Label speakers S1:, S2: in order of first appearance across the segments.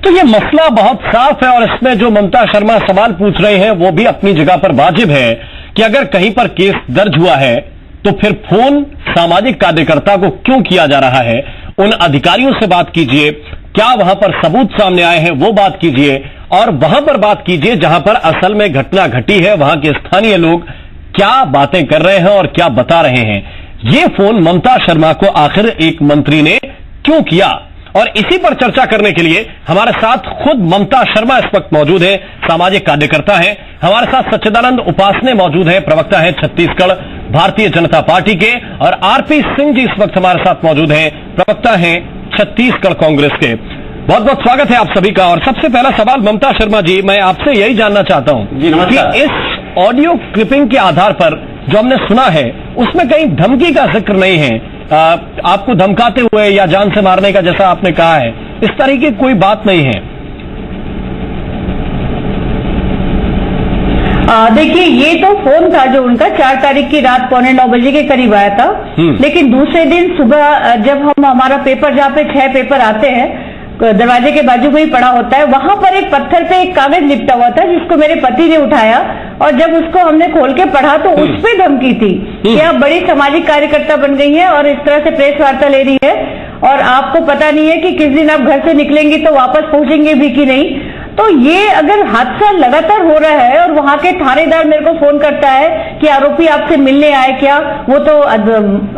S1: तो ये मसला बहुत साफ है और इसमें जो ममता शर्मा सवाल पूछ रहे हैं वो भी अपनी जगह पर वाजिब है कि अगर कहीं पर केस दर्ज हुआ है तो फिर फोन सामाजिक कार्यकर्ता को क्यों किया जा रहा है। उन अधिकारियों से बात कीजिए, क्या वहां पर सबूत सामने आए हैं वो बात कीजिए, और वहां पर बात कीजिए जहां पर असल में घटना घटी है, वहां के स्थानीय लोग क्या बातें कर रहे हैं और क्या बता रहे हैं। ये फोन ममता शर्मा को आखिर एक मंत्री ने क्यों किया, और इसी पर चर्चा करने के लिए हमारे साथ खुद ममता शर्मा इस वक्त मौजूद है, सामाजिक कार्यकर्ता हैं। हमारे साथ सच्चिदानंद उपासने मौजूद हैं, प्रवक्ता हैं छत्तीसगढ़ भारतीय जनता पार्टी के, और आरपी सिंह जी इस वक्त हमारे साथ मौजूद हैं, प्रवक्ता हैं छत्तीसगढ़ कांग्रेस के। बहुत बहुत स्वागत है आप सभी का। और सबसे पहला सवाल ममता शर्मा जी, मैं आपसे यही जानना चाहता हूं कि इस ऑडियो क्लिपिंग के आधार पर जो हमने सुना है उसमें कहीं धमकी का जिक्र नहीं है, आपको धमकाते हुए या जान से मारने का जैसा आपने कहा है, इस तरह की कोई बात नहीं है।
S2: देखिए, ये तो फोन था जो उनका 4 तारीख की रात 8:45 बजे के करीब आया था। लेकिन दूसरे दिन सुबह जब हमारा पेपर, जहाँ पे 6 पेपर आते हैं, दरवाजे के बाजू में ही पड़ा होता है, वहां पर एक पत्थर पे एक कागज लिपटा हुआ था जिसको मेरे पति ने उठाया, और जब उसको हमने खोल के पढ़ा तो उस पे धमकी थी कि आप बड़ी सामाजिक कार्यकर्ता बन गई हैं और इस तरह से प्रेस वार्ता ले रही है, और आपको पता नहीं है कि किस दिन आप घर से निकलेंगी तो वापस पहुंचेंगे भी कि नहीं। तो ये अगर हादसा लगातार हो रहा है और वहां के थानेदार मेरे को फोन करता है कि आरोपी आपसे मिलने आए क्या, वो तो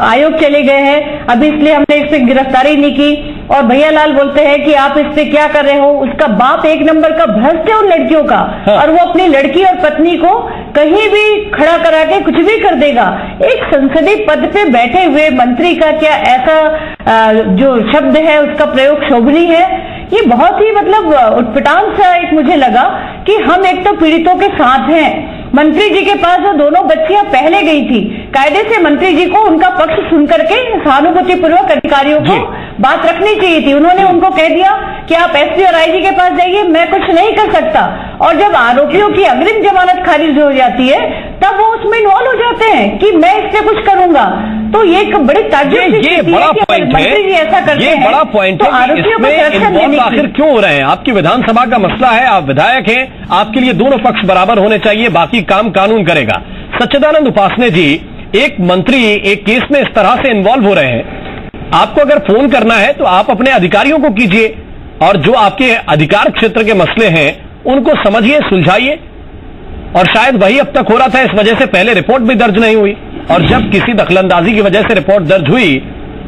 S2: आयोग चले गए हैं, अभी इसलिए हमने इस पे गिरफ्तारी नहीं की, और भैया लाल बोलते हैं कि आप इस पे क्या कर रहे हो। उसका बाप एक नंबर का भ्रष्ट है उन लड़कियों का, और वो अपनी लड़की और पत्नी को कहीं भी खड़ा करा के कुछ भी कर देगा। एक संसदीय पद पे बैठे हुए मंत्री का क्या ऐसा जो शब्द है उसका प्रयोग शोभनीय है। ये बहुत ही मतलब उत्पटांग सा एक मुझे लगा कि हम एक तो पीड़ितों के साथ हैं। मंत्री जी के पास जो दोनों बच्चियां पहले गई थी, कायदे से मंत्री जी को उनका पक्ष सुन करके सहानुभूतिपूर्वक अधिकारियों को बात रखनी चाहिए थी। उन्होंने उनको कह दिया कि आप एसपी और आईजी के पास जाइए, मैं कुछ नहीं कर सकता। और जब आरोपियों की अग्रिम जमानत खारिज हो जाती है तब वो उसमें इन्वॉल्व हो जाते हैं कि मैं इससे कुछ करूंगा। तो ये एक बड़ी ताज्जुब की
S1: ये बड़ा पॉइंट है, ये बड़ा पॉइंट है कि इसमें इन्वॉल्व आखिर क्यों हो रहे हैं। आपकी विधानसभा का मसला है, आप विधायक हैं, आपके लिए दोनों पक्ष बराबर होने चाहिए, बाकी काम कानून करेगा। सच्चिदानंद उपासने जी, एक मंत्री एक केस में इस तरह से इन्वॉल्व हो रहे हैं, आपको अगर फोन करना है तो आप अपने अधिकारियों को कीजिए, और जो आपके अधिकार क्षेत्र के मसले हैं उनको समझिए, सुलझाइए। और शायद वही अब तक हो रहा था, इस वजह से पहले रिपोर्ट भी दर्ज नहीं हुई, और जब किसी दखलंदाजी की वजह से रिपोर्ट दर्ज हुई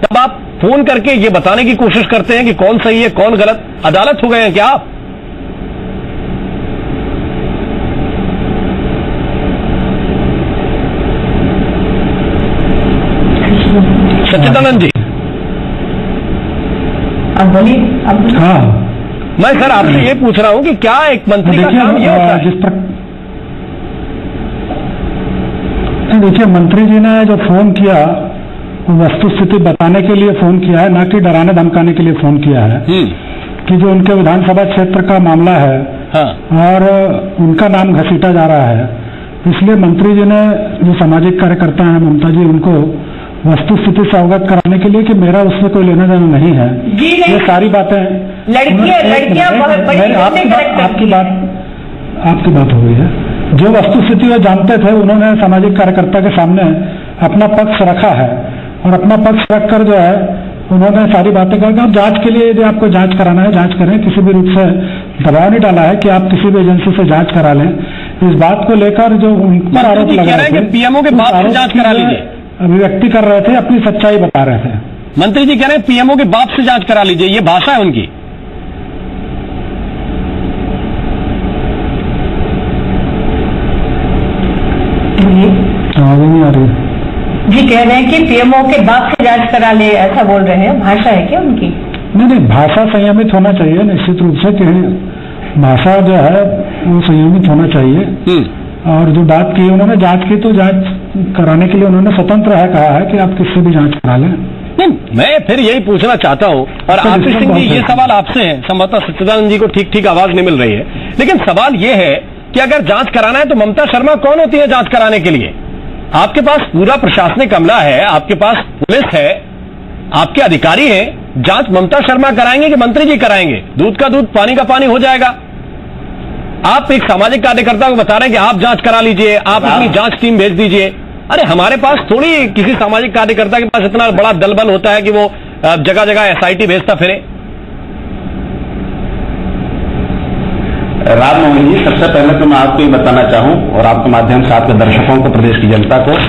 S1: तब आप फोन करके ये बताने की कोशिश करते हैं कि कौन सही है कौन गलत। अदालत हो गए हैं क्या आप? सच्चिदानंद जी,
S2: अब बोलिए।
S3: हाँ,
S1: मैं सर आपसे ये पूछ रहा हूं कि क्या एक मंत्री का काम ये होता है?
S3: देखिए, मंत्री जी ने जो फोन किया वस्तु स्थिति बताने के लिए फोन किया है, ना कि डराने धमकाने के लिए फोन किया है कि जो उनके विधानसभा क्षेत्र का मामला है।
S1: हाँ।
S3: और उनका नाम घसीटा जा रहा है, इसलिए मंत्री जी ने जो सामाजिक कार्यकर्ता हैं ममता जी, उनको वस्तु स्थिति से अवगत कराने के लिए कि मेरा उसमें कोई लेना देना नहीं है। ये सारी बातें
S2: लड़कियां
S3: आपकी बात हो गई है। जो वस्तु स्थिति वो जानते थे उन्होंने सामाजिक कार्यकर्ता के सामने अपना पक्ष रखा है, और अपना पक्ष रखकर जो है उन्होंने सारी बातें करके, और जांच के लिए यदि आपको जांच कराना है जांच करें, किसी भी रूप से दबाव नहीं डाला है कि आप किसी भी एजेंसी से जांच करा लें। इस बात को लेकर जो उन पर आरोप लगा रहे थे,
S1: पीएमओ के बाप से जांच करा लीजिए,
S3: अभिव्यक्ति कर रहे थे, अपनी सच्चाई बता रहे थे।
S1: मंत्री जी कह रहे हैं पीएमओ के बाप से जांच करा लीजिए, ये भाषा है उनकी।
S3: आवाज नहीं आ रही
S2: जी, कह रहे हैं कि पीएमओ के बाप से जांच करा ले, ऐसा बोल रहे हैं। भाषा है क्या उनकी?
S3: नहीं, भाषा संयमित होना चाहिए निश्चित रूप से, कि भाषा जो है वो संयमित होना चाहिए। और जो बात की उन्होंने जांच की, तो जांच कराने के लिए उन्होंने स्वतंत्र है कहा है कि आप किससे भी जांच करा लें।
S1: मैं फिर यही पूछना चाहता हूं, और आरपी सिंह जी ये सवाल आपसे है, संभवतः सच्चिदानंद जी को ठीक आवाज नहीं मिल रही है, लेकिन सवाल ये है कि अगर जांच कराना है तो ममता शर्मा कौन होती है जांच कराने के लिए? आपके पास पूरा प्रशासनिक अमला है, आपके पास पुलिस है, आपके अधिकारी हैं, जांच ममता शर्मा कराएंगे कि मंत्री जी कराएंगे? दूध का दूध पानी का पानी हो जाएगा। आप एक सामाजिक कार्यकर्ता को बता रहे हैं कि आप जांच करा लीजिए, आप अपनी जांच टीम भेज दीजिए। अरे हमारे पास थोड़ी किसी सामाजिक कार्यकर्ता के पास इतना बड़ा दलबल होता है कि वो जगह जगह एसआईटी भेजता फिरे।
S4: राम मोहन जी, सबसे पहले तो मैं आपको ये बताना चाहूं और आपके माध्यम से आपके दर्शकों को, प्रदेश की जनता को,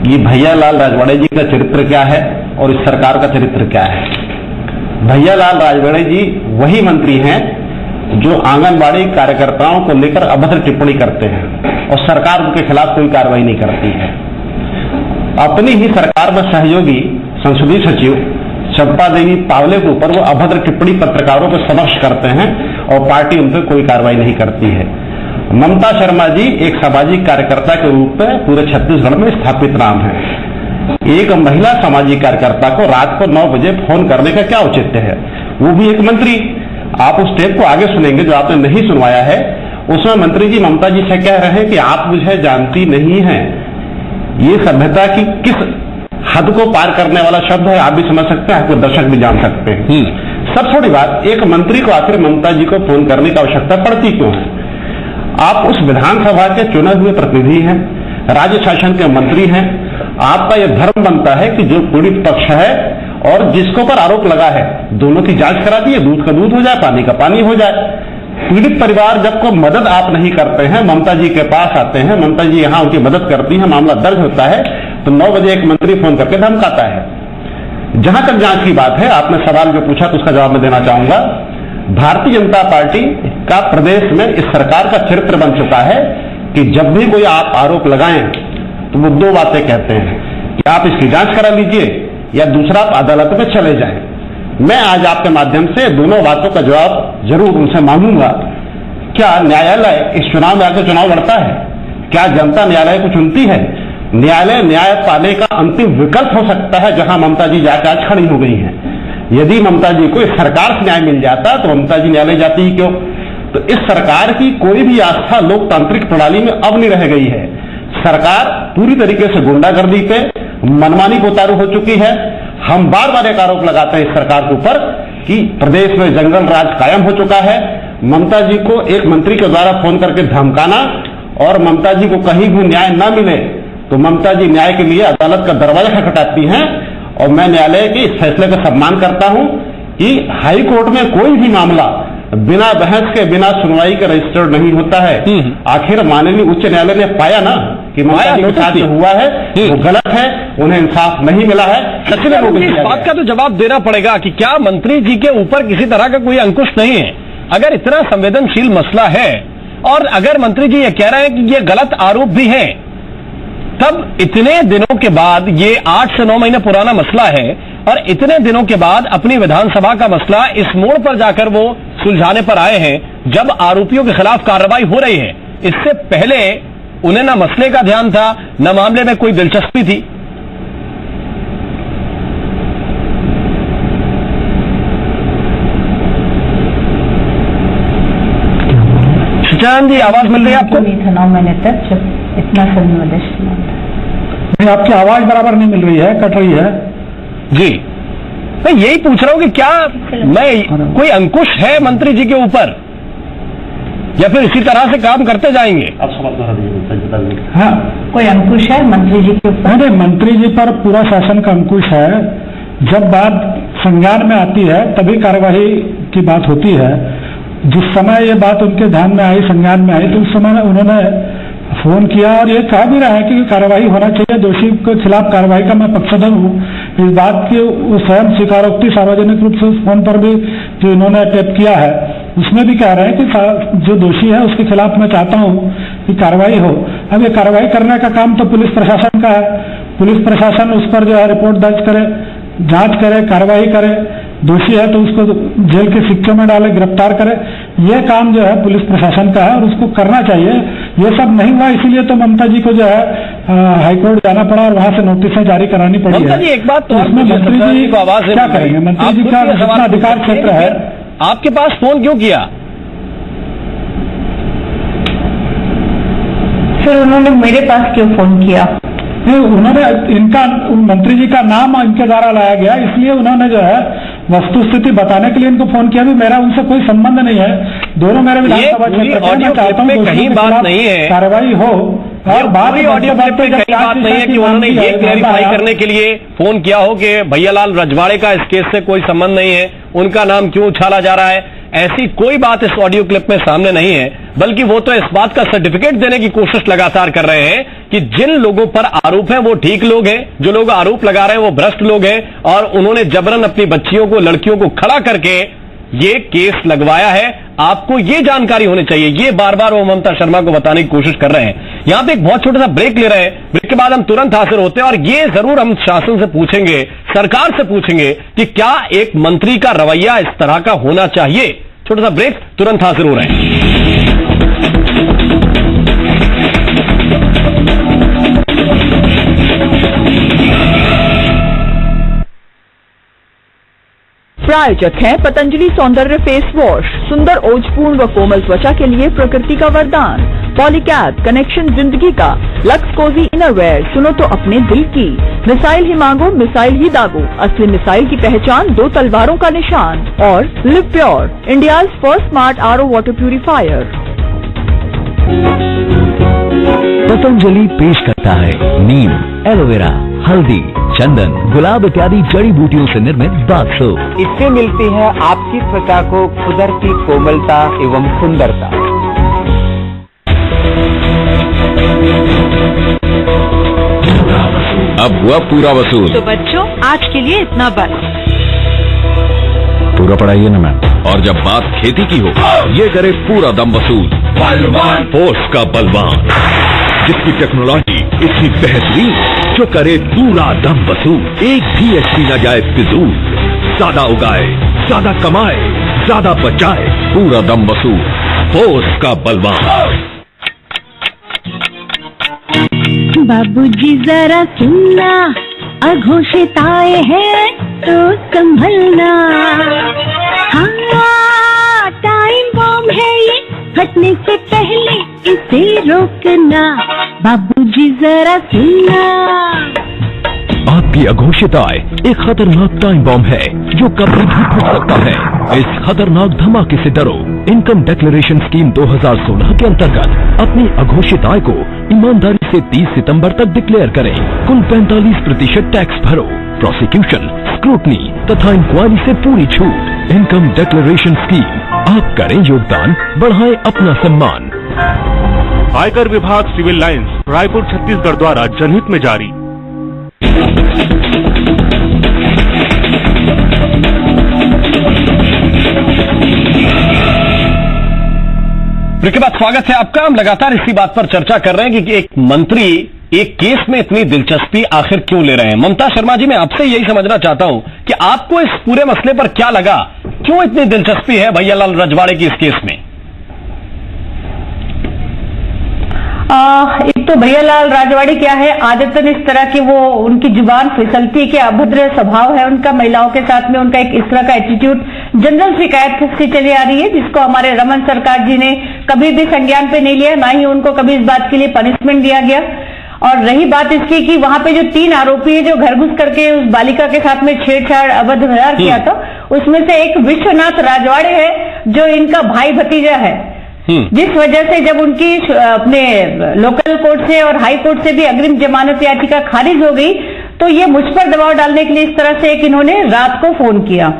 S4: ये भैयालाल राजवाड़े जी का चरित्र क्या है और इस सरकार का चरित्र क्या है। भैयालाल राजवाड़े जी वही मंत्री हैं जो आंगनबाड़ी कार्यकर्ताओं को लेकर अभद्र टिप्पणी करते हैं और सरकार उनके खिलाफ कोई कार्रवाई नहीं करती है। अपनी ही सरकार में सहयोगी संसदीय सचिव चंपा देवी पावले के ऊपर वो अभद्र टिप्पणी पत्रकारों को समक्ष करते हैं और पार्टी उन पर कोई कार्रवाई नहीं करती है। ममता शर्मा जी एक सामाजिक कार्यकर्ता के रूप में पूरे छत्तीसगढ़ में स्थापित नाम है। एक महिला सामाजिक कार्यकर्ता को रात को 9 बजे फोन करने का क्या औचित्य है, वो भी एक मंत्री। आप उस टेप को आगे सुनेंगे जो आपने नहीं सुनवाया है। उसमें मंत्री जी ममता जी से कह रहे हैं कि आप मुझे जानती नहीं हैं। ये सभ्यता की किस हद को पार करने वाला शब्द है, आप भी समझ सकते हैं, आपको दर्शक भी जान सकते हैं। सब छोटी बात, एक मंत्री को आखिर ममता जी को फोन करने की आवश्यकता पड़ती क्यों है? आप उस विधानसभा के चुने हुए प्रतिनिधि हैं, राज्य शासन के मंत्री हैं। आपका यह धर्म बनता है कि जो पीड़ित पक्ष है और जिसको पर आरोप लगा है, दोनों की जांच करा दिए, दूध का दूध हो जाए, पानी का पानी हो जाए। पीड़ित परिवार जब को मदद आप नहीं करते हैं, ममता जी के पास आते हैं, ममता जी यहां उनकी मदद करती हैं, मामला दर्ज होता है, तो 9 बजे एक मंत्री फोन करके धमकाता है। जहां तक जांच की बात है, आपने सवाल जो पूछा तो उसका जवाब मैं देना चाहूंगा। भारतीय जनता पार्टी का प्रदेश में इस सरकार का चरित्र बन चुका है कि जब भी कोई आप आरोप लगाएं तो वो 2 बातें कहते हैं कि आप इसकी जांच करा लीजिए या दूसरा आप अदालत में चले जाएं। मैं आज आपके माध्यम से दोनों बातों का जवाब जरूर उनसे मांगूंगा। क्या न्यायालय इस चुनाव में आकर चुनाव लड़ता है? क्या जनता न्यायालय को चुनती है? न्यायालय न्याय पाने का अंतिम विकल्प हो सकता है, जहां ममता जी जाकर आज खड़ी हो गई हैं। यदि ममता जी को इस सरकार से न्याय मिल जाता तो ममता जी न्यायालय जाती ही क्यों? तो इस सरकार की कोई भी आस्था लोकतांत्रिक प्रणाली में अब नहीं रह गई है। सरकार पूरी तरीके से गुंडागर्दी पे, मनमानी को उतारू हो चुकी है। हम बार बार एक आरोप लगाते हैं इस सरकार के ऊपर कि प्रदेश में जंगल राज कायम हो चुका है। ममता जी को एक मंत्री के द्वारा फोन करके धमकाना और ममता जी को कहीं भी न्याय न मिले तो ममता जी न्याय के लिए अदालत का दरवाजा खटखटाती हैं। और मैं न्यायालय के इस फैसले का सम्मान करता हूं कि हाई कोर्ट में कोई भी मामला बिना बहस के, बिना सुनवाई के रजिस्टर्ड नहीं होता है। आखिर माननीय उच्च न्यायालय ने पाया ना कि ममता जी के साथ जो हुआ है वो गलत है, उन्हें इंसाफ नहीं मिला है।
S1: इस बात का तो जवाब देना पड़ेगा कि क्या मंत्री जी के ऊपर किसी तरह का कोई अंकुश नहीं है? अगर इतना संवेदनशील मसला है और अगर मंत्री जी ये कह रहे हैं कि ये गलत आरोप भी है, तब इतने दिनों के बाद, ये 8 से 9 महीने पुराना मसला है और इतने दिनों के बाद अपनी विधानसभा का मसला इस मोड़ पर जाकर वो सुलझाने पर आए हैं जब आरोपियों के खिलाफ कार्रवाई हो रही है। इससे पहले उन्हें न मसले का ध्यान था, न मामले में कोई दिलचस्पी थी। सुचान जी, आवाज मिल रही है आपको?
S2: नहीं था 9 महीने तक जब इतना संवेदनशील
S3: नहीं, आपकी आवाज बराबर नहीं मिल रही है, कट रही है
S1: जी। मैं यही पूछ रहा हूं कि क्या कोई अंकुश है मंत्री जी के ऊपर या फिर इसी तरह से काम करते जाएंगे?
S4: आप सवाल दोहरा दीजिए।
S3: हाँ,
S2: कोई अंकुश है मंत्री जी के ऊपर?
S3: नहीं, मंत्री जी पर पूरा शासन का अंकुश है। जब बात संज्ञान में आती है तभी कार्यवाही की बात होती है। जिस समय ये बात उनके ध्यान में आई, संज्ञान में आई, तो उस समय उन्होंने फोन किया और ये कहा भी रहा है कि कार्रवाई होना चाहिए, दोषी के खिलाफ कार्रवाई का मैं पक्षधर हूँ। इस बात की वो स्वयं स्वीकारोक्ति सार्वजनिक रूप से उस फोन पर भी जो इन्होंने टेप किया है उसमें भी कह रहे हैं कि जो दोषी है उसके खिलाफ मैं चाहता हूँ कि कार्रवाई हो। अब ये कार्रवाई करने का काम तो पुलिस प्रशासन का है। पुलिस प्रशासन उस पर जो है रिपोर्ट दर्ज करे, जांच करे, कार्रवाई करे, दोषी है तो उसको जेल के सिक्कों में डाले, गिरफ्तार करे। ये काम जो है पुलिस प्रशासन का है और उसको करना चाहिए। ये सब नहीं हुआ, इसीलिए तो ममता जी को जो है हाईकोर्ट जाना पड़ा और वहां से नोटिसें जारी करानी पड़ी है।
S1: जी एक बात तो
S3: इसमें मंत्री जी को आवाज क्या करेंगे? मंत्री जी का जितना अधिकार क्षेत्र है।
S1: आपके पास फोन क्यों किया?
S2: फिर उन्होंने मेरे पास क्यों फोन किया?
S3: नहीं, उन्होंने इनका मंत्री जी का नाम इनके द्वारा लाया गया, इसलिए उन्होंने जो है वस्तुस्थिति बताने के लिए इनको फोन किया। भी मेरा उनसे कोई संबंध नहीं है, दोनों मेरे विधानसभा क्षेत्र
S1: ऑडियो क्लिप में कहीं बात नहीं है,
S3: कार्रवाई हो। और
S1: बात ऑडियो क्लिप में कहीं बात नहीं है कि उन्होंने ये क्लैरिफाई करने के लिए फोन किया हो कि भैयालाल रजवाड़े का इस केस से कोई संबंध नहीं है, उनका नाम क्यों उछाला जा रहा है। ऐसी कोई बात इस ऑडियो क्लिप में सामने नहीं है, बल्कि वो तो इस बात का सर्टिफिकेट देने की कोशिश लगातार कर रहे हैं कि जिन लोगों पर आरोप है वो ठीक लोग हैं, जो लोग आरोप लगा रहे हैं वो भ्रष्ट लोग हैं, और उन्होंने जबरन अपनी बच्चियों को, लड़कियों को खड़ा करके ये केस लगवाया है। आपको ये जानकारी होनी चाहिए, ये बार बार वो ममता शर्मा को बताने की कोशिश कर रहे हैं। यहां पे एक बहुत छोटा सा ब्रेक ले रहे हैं, ब्रेक के बाद हम तुरंत हाजिर होते हैं और ये जरूर हम शासन से पूछेंगे, सरकार से पूछेंगे कि क्या एक मंत्री का रवैया इस तरह का होना चाहिए। छोटा सा ब्रेक, तुरंत हाजिर हो रहे हैं।
S5: प्रायोजक है पतंजलि सौंदर्य फेस वॉश, सुंदर ओजपूर्ण व कोमल त्वचा के लिए प्रकृति का वरदान। पॉलीकैट कनेक्शन जिंदगी का, लक्स कोजी इनरवेयर, सुनो तो अपने दिल की। मिसाइल ही मांगो मिसाइल ही दागो, असली मिसाइल की पहचान 2 तलवारों का निशान। और live pure, India's first smart RO water purifier.
S6: Patanjali पेश करता है नीम, एलोवेरा, हल्दी, चंदन, गुलाब इत्यादि जड़ी बूटियों से निर्मित बाथ सोप।
S7: इससे मिलती है आपकी त्वचा को कुदरती कोमलता एवं सुंदरता।
S8: अब हुआ पूरा वसूल।
S9: तो बच्चों आज के लिए इतना बस।
S8: पूरा पढ़ाइए ना मैम। और जब बात खेती की हो, ये करे पूरा दम वसूल। बलवान फोर्स का बलवान, जिसकी टेक्नोलॉजी इतनी बेहतरीन जो करे पूरा दम वसूल। एक भी एचपी न जाए फिजूल, ज्यादा उगाए, ज्यादा कमाए, ज्यादा बचाए, पूरा दम वसूल। फोर्स का बलवान।
S10: बाबूजी जरा सुनना, अघोषित आए हैं तो संभलना। हाँ, टाइम बॉम्ब है ये, फटने से पहले इसे रोकना। बाबूजी जरा सुनना।
S6: आपकी अघोषित आय एक खतरनाक टाइम बॉम्ब है जो कभी भी फट सकता है। इस खतरनाक धमाके से डरो। इनकम डिक्लेरेशन स्कीम 2016 के अंतर्गत अपनी अघोषित आय को ईमानदारी से 30 सितंबर तक डिक्लेयर करें। कुल 45% टैक्स भरो। प्रोसिक्यूशन, स्क्रूटनी तथा इंक्वायरी से पूरी छूट। इनकम डिक्लेरेशन स्कीम, आप करें योगदान, बढ़ाएं अपना सम्मान।
S11: आयकर विभाग सिविल लाइंस रायपुर छत्तीसगढ़ द्वारा जनहित में जारी।
S1: ब्रेक के बाद स्वागत है आपका। हम लगातार इसी बात पर चर्चा कर रहे हैं कि एक मंत्री एक केस में इतनी दिलचस्पी आखिर क्यों ले रहे हैं। ममता शर्मा जी, मैं आपसे यही समझना चाहता हूं कि आपको इस पूरे मसले पर क्या लगा, क्यों इतनी दिलचस्पी है भैयालाल रजवाड़े की इस केस में?
S2: एक तो भैयालाल रजवाड़े क्या है, आदतन इस तरह की वो उनकी जुबान फिसलती के अभद्र स्वभाव है उनका। महिलाओं के साथ में उनका एक इस तरह का एटीट्यूड जनरल शिकायत से चली आ रही है, जिसको हमारे रमन सरकार जी ने कभी भी संज्ञान पे नहीं लिया, ना ही उनको कभी इस बात के लिए पनिशमेंट दिया गया। और रही बात इसकी कि वहां पे जो 3 आरोपी है जो घर घुस करके उस बालिका के साथ में छेड़छाड़ अवैध व्यवहार किया था, उसमें से एक विश्वनाथ रजवाड़े है जो इनका भाई भतीजा है, जिस वजह से जब उनकी अपने लोकल कोर्ट से और हाई कोर्ट से भी अग्रिम जमानत याचिका खारिज हो गई, तो ये मुझ पर दबाव डालने के लिए इस तरह से एक इन्होंने रात को फोन किया।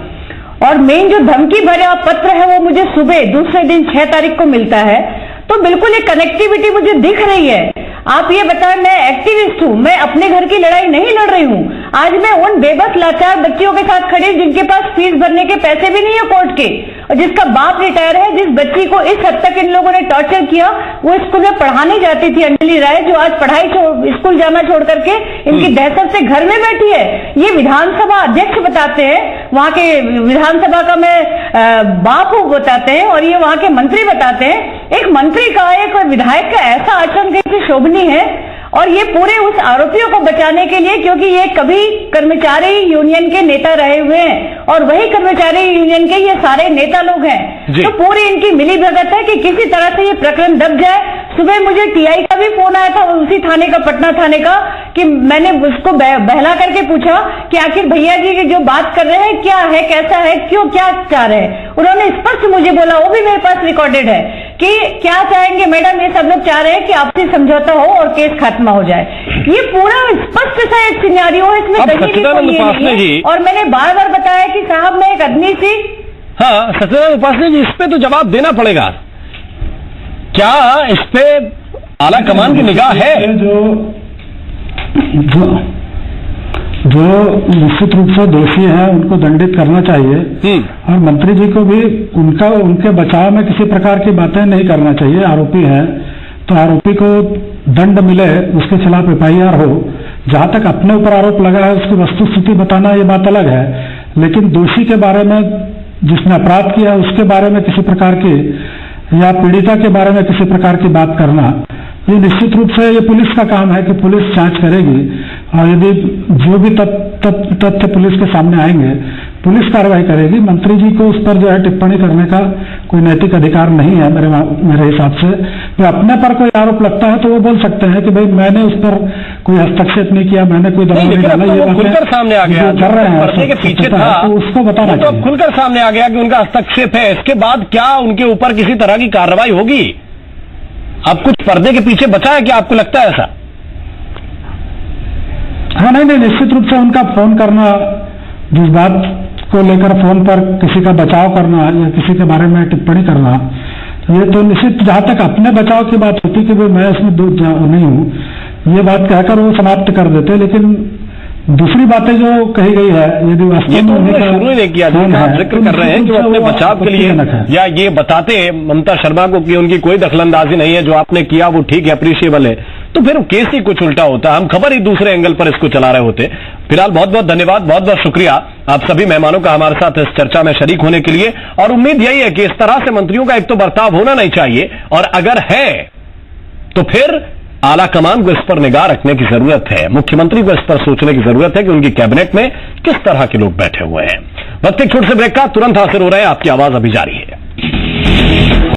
S2: और मेन जो धमकी भरा पत्र है वो मुझे सुबह दूसरे दिन 6 तारीख को मिलता है। तो बिल्कुल एक कनेक्टिविटी मुझे दिख रही है। आप ये बताएं, मैं एक्टिविस्ट हूं, मैं अपने घर की लड़ाई नहीं लड़ रही हूं। आज मैं उन बेबस लाचार बच्चियों के साथ खड़ी हूं जिनके पास फीस भरने के पैसे भी नहीं है कोर्ट के, और जिसका बाप रिटायर है, जिस बच्ची को इस हद तक इन लोगों ने टॉर्चर किया। वो स्कूल में पढ़ाने जाती थी, अंजलि राय, जो आज पढ़ाई स्कूल जाना छोड़ करके इनकी दहशत से घर में बैठी है। ये विधानसभा अध्यक्ष बताते हैं, वहां के विधानसभा का मैं बाप हूं बताते हैं, और ये वहां के मंत्री बताते हैं। एक मंत्री का, एक विधायक का ऐसा आचरण कैसे शोभनीय है। और ये पूरे उस आरोपियों को बचाने के लिए, क्योंकि ये कभी कर्मचारी यूनियन के नेता रहे हुए हैं और वही कर्मचारी यूनियन के ये सारे नेता लोग हैं, तो पूरी इनकी मिली भगत है कि किसी तरह से ये प्रकरण दब जाए। सुबह मुझे टीआई का भी फोन आया था उसी थाने का, पटना थाने का, कि मैंने उसको बहला करके पूछा कि आखिर भैया जी जो बात कर रहे हैं क्या है, कैसा है, क्यों, क्या चाह रहे हैं। उन्होंने स्पष्ट मुझे बोला, वो भी मेरे पास रिकॉर्डेड है, कि क्या चाहेंगे मैडम, ये सब लोग चाह रहे हैं कि आपसी समझौता हो और केस खत्म हो जाए। ये पूरा स्पष्ट सा एक सिनेरियो है, इसमें कहीं भी कोई ये नहीं है। और मैंने बार बार बताया कि साहब मैं एक आदमी सी।
S1: हाँ, सत्यनारायण उपासने जी, इस पे तो जवाब देना पड़ेगा। क्या इस पे आला कमान की निगाह है?
S3: जो निश्चित रूप से दोषी हैं उनको दंडित करना चाहिए और मंत्री जी को भी उनके बचाव में किसी प्रकार की बातें नहीं करना चाहिए। आरोपी हैं तो आरोपी को दंड मिले, उसके खिलाफ एफआईआर हो। जहां तक अपने ऊपर आरोप लगा है उसकी वस्तुस्थिति बताना ये बात अलग है, लेकिन दोषी के बारे में, जिसने अपराध किया उसके बारे में किसी प्रकार की, या पीड़िता के बारे में किसी प्रकार की बात करना, ये निश्चित रूप से ये पुलिस का काम है कि पुलिस जांच करेगी और यदि जो भी तथ्य पुलिस के सामने आएंगे पुलिस कार्रवाई करेगी। मंत्री जी को उस पर जो है टिप्पणी करने का कोई नैतिक अधिकार नहीं है मेरे हिसाब से। तो अपने पर कोई आरोप लगता है तो वो बोल सकते हैं कि भाई मैंने उस पर कोई हस्तक्षेप नहीं किया, मैंने कोई दबाव नहीं डाला। ये
S1: खुलकर सामने आ गया,
S3: कर रहे हैं
S1: पर्दे के पीछे था
S3: तो उसको बताना चाहिए।
S1: खुलकर सामने आ गया कि उनका हस्तक्षेप है। इसके बाद क्या उनके ऊपर किसी तरह की कार्रवाई होगी? अब कुछ पर्दे के पीछे बचा है क्या, आपको लगता है ऐसा?
S3: हाँ, नहीं, निश्चित रूप से उनका फोन करना, जिस बात को लेकर फोन पर किसी का बचाव करना या किसी के बारे में टिप्पणी करना, ये तो निश्चित, जहां तक अपने बचाव की बात होती कि मैं इसमें नहीं हूं, ये बात कहकर वो समाप्त कर देते। लेकिन दूसरी बातें जो कही गई है, यदि वास्तव में
S1: शुरू ही नहीं किया, आप जिक्र कर रहे हैं कि वो अपने बचाव के लिए, या ये बताते ममता शर्मा को कि उनकी कोई दखलंदाजी नहीं है, जो आपने किया वो ठीक है, अप्रिशिएबल है, तो फिर केस ही कुछ उल्टा होता। हम खबर ही दूसरे एंगल पर इसको चला रहे होते। फिलहाल बहुत बहुत धन्यवाद, बहुत बहुत शुक्रिया आप सभी मेहमानों का हमारे साथ इस चर्चा में शरीक होने के लिए। और उम्मीद यही है कि इस तरह से मंत्रियों का एक तो बर्ताव होना नहीं चाहिए, और अगर है तो फिर आला कमान को इस पर निगाह रखने की जरूरत है। मुख्यमंत्री को इस पर सोचने की जरूरत है कि उनकी कैबिनेट में किस तरह के लोग बैठे हुए हैं। वक्त एक छोटे से ब्रेक का तुरंत हासिल हो रहे हैं, आपकी आवाज अभी जारी है।